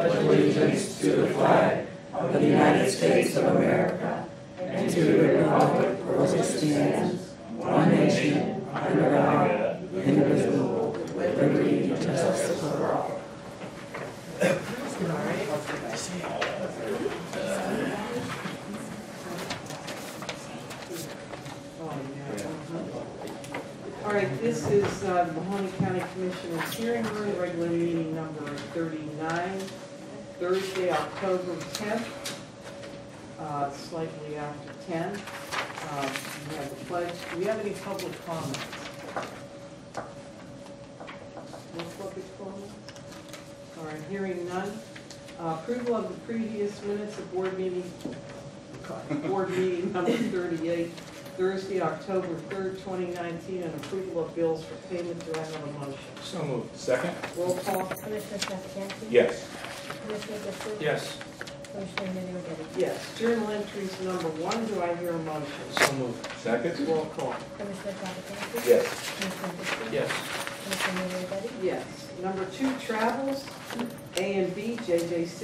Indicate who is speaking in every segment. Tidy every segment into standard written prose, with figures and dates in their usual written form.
Speaker 1: pledge allegiance to the flag of the United States of America and to the republic for which it stands, one nation, under God, indivisible, with liberty and justice for all.
Speaker 2: All right, this is Mahoney County Commissioners hearing room, regular meeting number 39, Thursday, October 10th, slightly after 10. We have the pledge. Do we have any public comments? No public comments? All right, hearing none. Approval of the previous minutes of board meeting number 38, Thursday, October 3rd, 2019, and approval of bills for payment. Do I have a motion?
Speaker 3: So moved. Second?
Speaker 2: Roll call.
Speaker 4: Commissioner Trafficante?
Speaker 3: Yes.
Speaker 4: Commissioner Ditzler?
Speaker 3: Yes.
Speaker 4: Commissioner Middy?
Speaker 2: Yes. Journal entries number 1. Do I hear a motion?
Speaker 3: So moved. Second?
Speaker 2: Roll call.
Speaker 4: Commissioner Trafficante?
Speaker 3: Yes.
Speaker 4: Commissioner Ditzler?
Speaker 3: Yes.
Speaker 4: Commissioner Middy?
Speaker 2: Yes. Number 2, travels. A and B, JJC.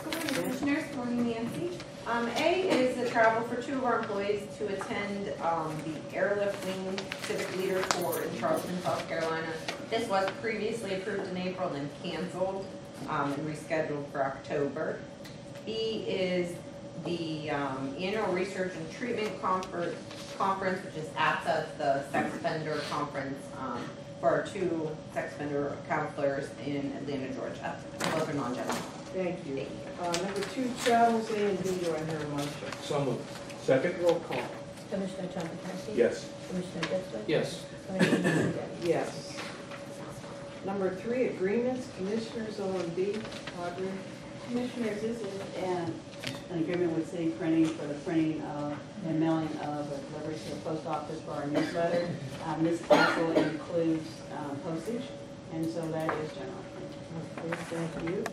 Speaker 5: Good morning, Commissioners. Good morning, Nancy. A is a travel for 2 of our employees to attend the Airlift Wing Civic Leader Tour in Charleston, South Carolina. This was previously approved in April and then canceled and rescheduled for October. B is the annual Research and Treatment Conference, which is ATSA, the sex offender conference for our 2 sex offender counselors in Atlanta, Georgia. Both are non-general.
Speaker 2: Thank you. Number 2, travels. A and B. Do I hear a motion?
Speaker 3: So moved. Second?
Speaker 2: Roll call.
Speaker 4: Commissioner Trafficante?
Speaker 3: Yes.
Speaker 4: Commissioner Ditzler?
Speaker 3: Yes.
Speaker 4: Commissioner Middy?
Speaker 2: Yes. Number 3, agreements. Commissioners O and B. Audrey.
Speaker 6: Commissioners, this is an agreement with City Printing for the printing of and mailing of a delivery to the post office for our newsletter. This also includes postage, and so that is general.
Speaker 2: Okay, thank you.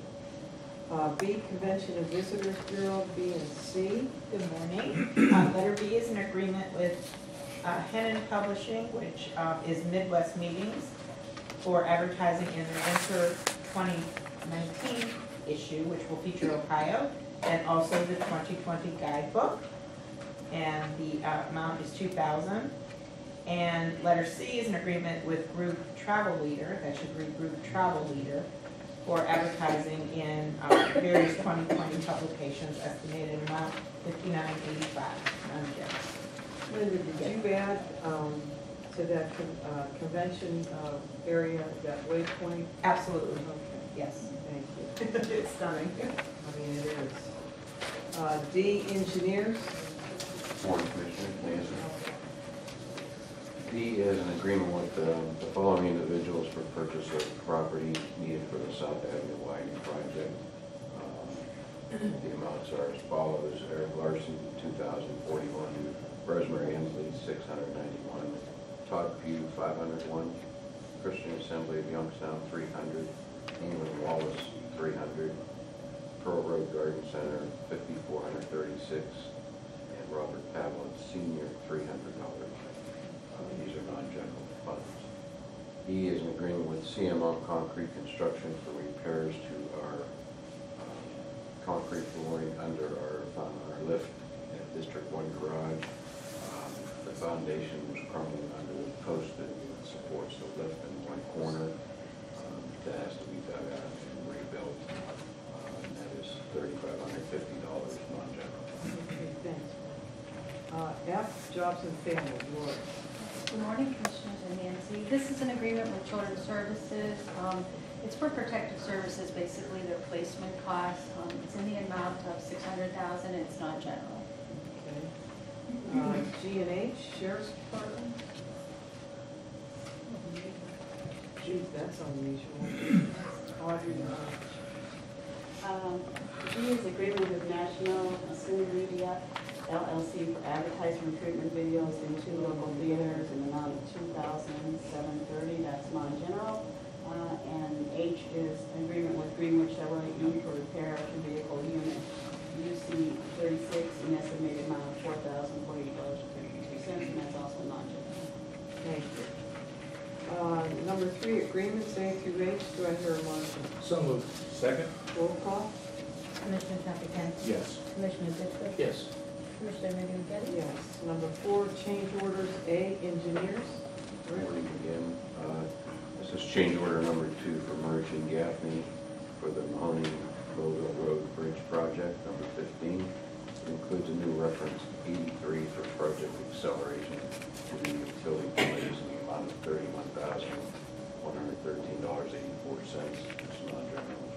Speaker 2: B, Convention and Visitors Bureau. B and C.
Speaker 7: Good morning. Letter B is an agreement with Hennon Publishing, which is Midwest Meetings, for advertising in their Winter 2019 issue, which will feature Ohio, and also the 2020 guidebook. And the amount is $2,000. And letter C is an agreement with Group Travel Leader, that should read Group Travel Leader, for advertising in various 2020 publications, estimated amount $59.85.
Speaker 2: Linda, did you add to that convention area, that waypoint?
Speaker 7: Absolutely.
Speaker 2: Okay,
Speaker 7: Yes.
Speaker 2: thank you.
Speaker 7: It's stunning.
Speaker 2: I mean, it is. D, engineers.
Speaker 8: Morning, Commissioner. Nancy. D is an agreement with the following individuals for purchase of property needed for the South Avenue widening project. The amounts are as follows: Eric Larson, $2,041; Rosemary Hensley, $691; Todd Pugh, $501; Christian Assembly of Youngstown, $300; England Wallace, $300; Pearl Road Garden Center, $5,436; and Robert Pavlin Sr., $300. These are non-general funds. E is an agreement with CMO Concrete Construction for repairs to our concrete flooring under our lift at District 1 garage. The foundation was crumbling under the post that supports the lift in one corner. That has to be dug out and rebuilt. And that is $3,550 non-general.
Speaker 2: Okay, thanks. F, Jobs and Family. Laura.
Speaker 9: Good morning, Commissioners and Nancy. This is an agreement with Children's Services. It's for protective services, basically their placement costs. It's in the amount of $600,000. It's non-general.
Speaker 2: Okay. G and H, Sheriff's Department. Geez, that's unusual. Audrey.
Speaker 6: G is agreement with National Cinema Media LLC for advertising recruitment videos in 2 local theaters in the amount of $2,730. That's non-general. And H is an agreement with Greenwood Chevrolet Inc. for repair of the vehicle unit UC 36 an estimated amount of $4,048.52, and that's also non-general.
Speaker 2: Thank you. Number 3, agreements A through H. Do I hear a motion?
Speaker 3: So moved. Second?
Speaker 2: Roll call?
Speaker 4: Commissioner Trafficante.
Speaker 3: Yes.
Speaker 4: Commissioner Ditzler.
Speaker 3: Yes.
Speaker 4: Commissioner Remedy Agati?
Speaker 2: Yes. Number 4, change orders. A, engineers.
Speaker 8: Good morning again. This is change order number 2 for Merge and Gaffney for the Mahoney Louisville Road Bridge project, number 15. It includes a new reference 83 for project acceleration to the utility delays in the amount of $31,113.84. It's non-general as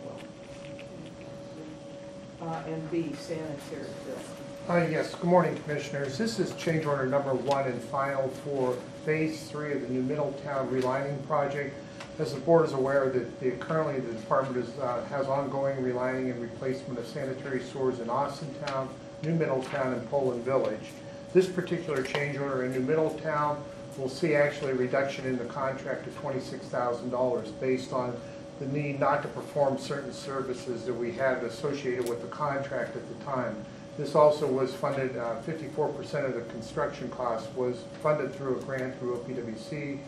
Speaker 8: well.
Speaker 2: And B, sanitary bill.
Speaker 10: Yes, good morning, Commissioners. This is change order number 1 and final for Phase 3 of the New Middletown relining project. As the board is aware, that currently the department has ongoing relining and replacement of sanitary sewers in Austintown, New Middletown, and Poland Village. This particular change order in New Middletown will see actually a reduction in the contract of $26,000 based on the need not to perform certain services that we had associated with the contract at the time. This also was funded, 54% of the construction cost was funded through a grant through OPWC.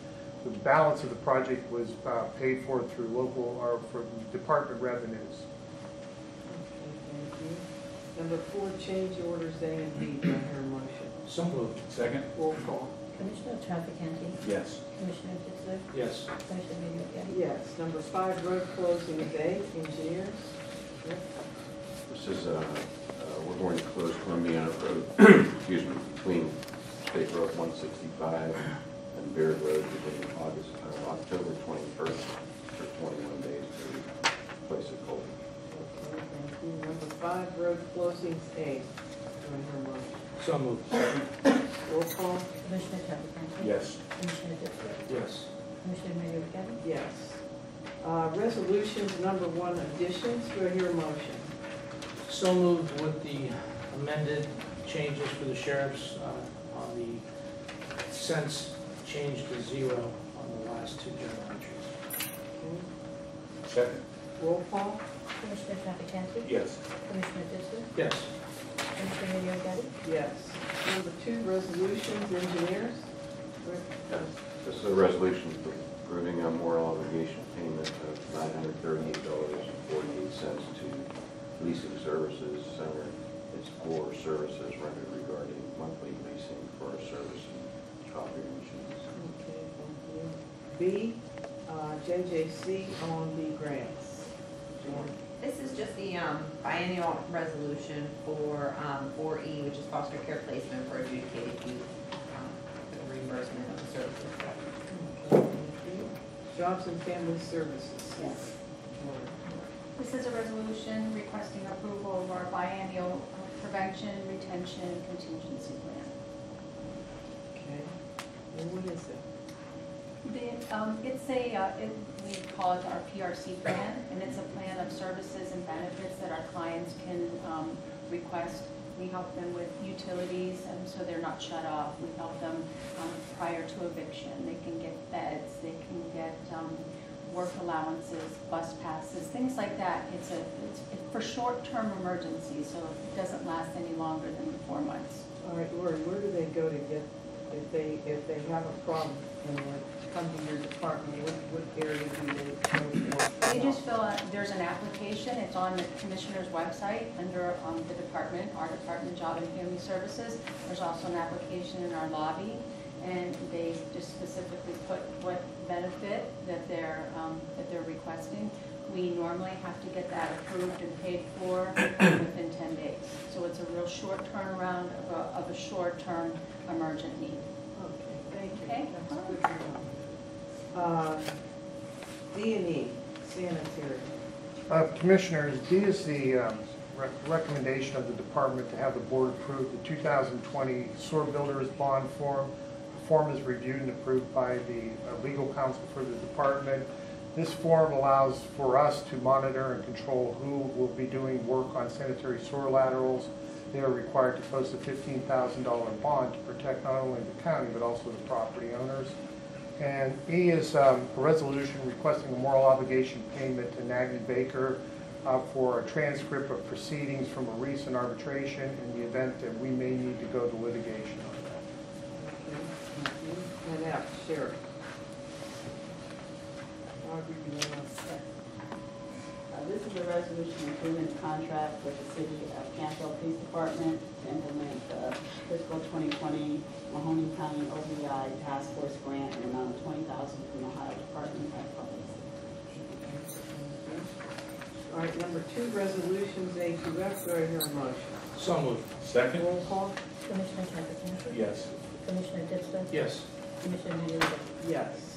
Speaker 10: The balance of the project was paid for through local or for department revenues.
Speaker 2: Okay, thank you. Number 4, change orders A and B. Do I hear a motion?
Speaker 3: So moved. Second?
Speaker 2: Roll call?
Speaker 4: Commissioner Trafficante.
Speaker 3: Yes.
Speaker 4: Commissioner Ditzler.
Speaker 3: Yes.
Speaker 4: Commissioner Remedy Agati?
Speaker 2: Yes. Number 5, road closings. A, engineers. Rick?
Speaker 8: This is, we're going to close Columbiana Road, excuse me, between State Road 165 and Beard Road between October 21st for 21 days to replace a culvert.
Speaker 2: Okay, thank you. Number 5, road closings. A. Do I hear a motion?
Speaker 3: So moved.
Speaker 2: Roll call?
Speaker 4: Commissioner Trafficante.
Speaker 3: Yes.
Speaker 4: Commissioner Ditzler.
Speaker 3: Yes.
Speaker 4: Commissioner Remedy Agati?
Speaker 2: Yes. Resolutions, number 1, additions. Do I hear a motion?
Speaker 11: So moved with the amended changes for the sheriffs on the cents changed to 0 on the last 2 journal entries.
Speaker 2: Okay.
Speaker 3: Second?
Speaker 2: Roll call?
Speaker 4: Commissioner Trafficante.
Speaker 3: Yes.
Speaker 4: Commissioner Ditzler.
Speaker 11: Yes.
Speaker 4: Commissioner Remedy Agati?
Speaker 2: Yes. Number 2, resolutions, engineers. Rick?
Speaker 8: This is a resolution approving a moral obligation payment of $938.48 to Leasing Services Center. It's for services rendered regarding monthly leasing for our service and copy machines.
Speaker 2: Okay, thank you. B, JJC on the grants. Jan?
Speaker 5: This is just the biennial resolution for 4E, which is foster care placement for adjudicated youth, for the reimbursement of the services.
Speaker 2: Okay, thank you. Jobs and Family Services.
Speaker 9: Yes. This is a resolution requesting approval of our biennial prevention, retention, contingency plan.
Speaker 2: Okay. And what is it?
Speaker 9: It's we call it our PRC plan, and it's a plan of services and benefits that our clients can request. We help them with utilities, so they're not shut off. We help them prior to eviction. They can get beds, they can get work allowances, bus passes, things like that. It's for short-term emergencies, so it doesn't last any longer than 4 months.
Speaker 2: All right, Lori, where do they go to get, if they have a problem and they come to your department, what area do they go for?
Speaker 9: They just fill out, there's an application, it's on the commissioner's website under the department, our department, Job and Family Services. There's also an application in our lobby, and they just specifically put what benefit that they're requesting. We normally have to get that approved and paid for within 10 days. So it's a real short turnaround of a short-term emergent need.
Speaker 2: Okay, thank you.
Speaker 9: Okay.
Speaker 2: That's good to know. D&E, sanitary.
Speaker 10: Commissioners, D is the recommendation of the department to have the board approve the 2020 sewer builders bond form. The form is reviewed and approved by the legal counsel for the department. This form allows for us to monitor and control who will be doing work on sanitary sewer laterals. They are required to post a $15,000 bond to protect not only the county but also the property owners. And E is a resolution requesting a moral obligation payment to Nagy Baker for a transcript of proceedings from a recent arbitration in the event that we may need to go to litigation on that.
Speaker 2: Okay, thank you. And F, sheriff. Audrey, you want to?
Speaker 6: This is a resolution improvement contract with the City of Canfield Police Department to implement the fiscal 2020 Mahoney County OBI Task Force Grant in the amount of $20,000 from the Ohio Department of Public Safety.
Speaker 2: All right, number 2, resolutions A through F, do I hear a motion?
Speaker 11: So moved.
Speaker 3: Second?
Speaker 2: Roll call?
Speaker 4: Commissioner Traficant.
Speaker 3: Yes.
Speaker 4: Commissioner Ditzler.
Speaker 11: Yes.
Speaker 4: Commissioner Middy O'Geady.
Speaker 2: Yes.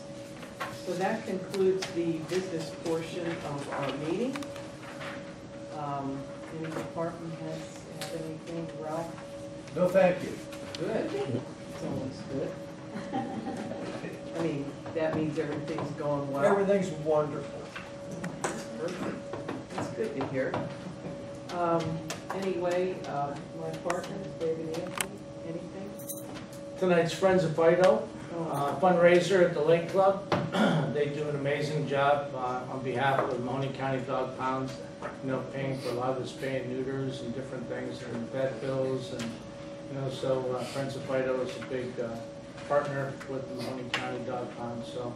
Speaker 2: So that concludes the business portion of our meeting. Any department heads have anything, Ralph?
Speaker 3: No, thank you.
Speaker 2: Good. It's always good. I mean, that means everything's going well.
Speaker 10: Everything's wonderful.
Speaker 2: Perfect. That's good to hear. Anyway, my partners, David Anthony, anything?
Speaker 11: Tonight's Friends of Fido fundraiser at the Lake Club. They do an amazing job on behalf of Mahoney County Dog Pounds, paying for a lot of the spay and neuters and different things and vet bills, and so Friends of Fido is a big partner with the Mahoney County Dog Pound. So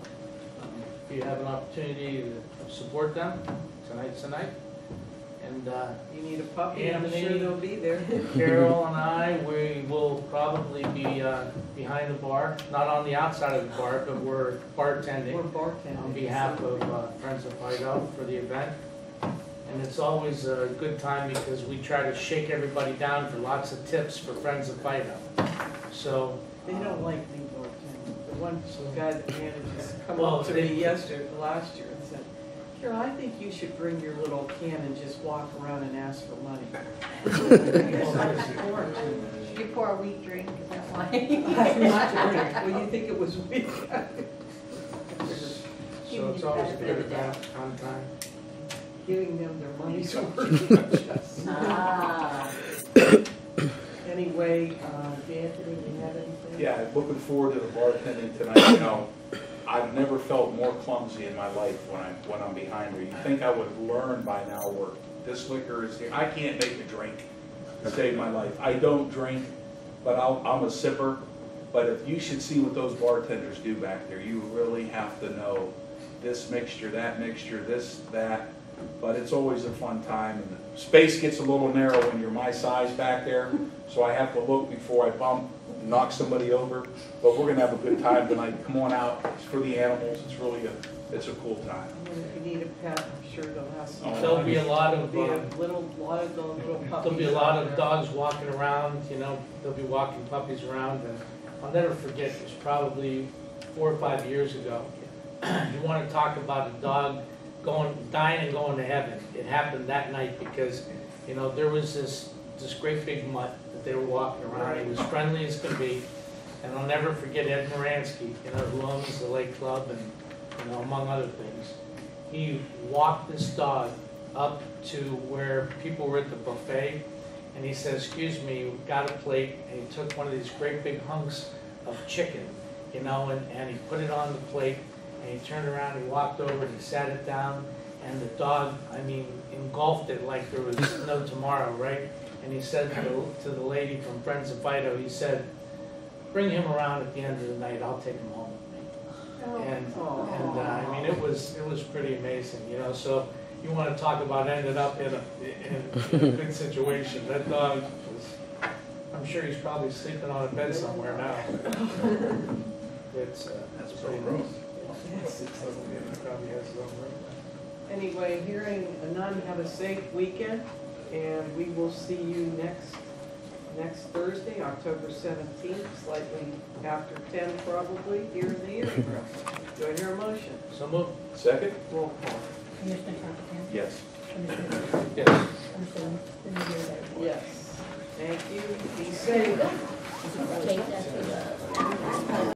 Speaker 11: if you have an opportunity to support them, tonight's the night. And
Speaker 2: You need a puppy, I'm
Speaker 11: Anthony,
Speaker 2: sure they'll be there.
Speaker 11: Carol and I, we will probably be behind the bar, not on the outside of the bar, but we're bartending
Speaker 2: We're bartending.
Speaker 11: on behalf of Friends of Fido for the event. And it's always a good time because we try to shake everybody down for lots of tips for Friends of Fido. So
Speaker 2: They don't like me bartending. The one guy that manages come
Speaker 11: Well,
Speaker 2: up to
Speaker 11: they-
Speaker 2: me last year and said, Carol, I think you should bring your little can and just walk around and ask for money.
Speaker 4: Should you pour a weak drink? Is that why?
Speaker 2: Well, you think it was weak?
Speaker 11: so it's always a good event on time.
Speaker 2: Giving them their money's worth.
Speaker 4: Ah.
Speaker 2: Anyway, Anthony, you have anything?
Speaker 3: Yeah, looking forward to the bartending tonight. I've never felt more clumsy in my life when I'm behind her. You think I would have learned by now where this liquor is here. I can't make a drink to save my life. I don't drink, but I'm a sipper. But if you should see what those bartenders do back there, you really have to know this mixture, that mixture, this, that. But it's always a fun time. And the space gets a little narrow when you're my size back there, so I have to look before I bump, knock somebody over. But we're gonna have a good time tonight. Come on out. It's for the animals. It's really it's a cool time.
Speaker 2: And if you need a pet, I'm sure they'll have some.
Speaker 11: There'll be a lot of
Speaker 2: There'll be a lot of those little puppies.
Speaker 11: there'll be a lot of dogs walking around. They'll be walking puppies around, and I'll never forget. It was probably 4 or 5 years ago. You want to talk about a dog dying and going to heaven? It happened that night because, there was this great big mutt that they were walking around. He was friendly as could be, and I'll never forget Ed Moransky, who owns the Lake Club and, among other things. He walked this dog up to where people were at the buffet, and he said, "Excuse me, we've got a plate," and he took one of these great big hunks of chicken, and he put it on the plate, and he turned around, he walked over, and he sat it down, and the dog, engulfed it like there was no tomorrow, right? And he said to the lady from Friends of Fido, he said, "Bring him around at the end of the night, I'll take him home with me." And it was pretty amazing, so you want to talk about ended up in a good situation. That dog was, I'm sure he's probably sleeping on a bed somewhere now. That's pretty nice. He probably has his own room.
Speaker 2: Anyway, hearing none, have a safe weekend, and we will see you next Thursday, October 17th, slightly after 10 probably, here in the hearing room. Do I hear a motion?
Speaker 11: So moved.
Speaker 3: Second?
Speaker 2: Roll call.
Speaker 4: Commissioner Traficant.
Speaker 3: Yes.
Speaker 4: Commissioner Ditzler.
Speaker 11: Yes.
Speaker 4: Commissioner Middy O'Geady.
Speaker 2: Yes. Thank you. Be safe.
Speaker 4: Take that to the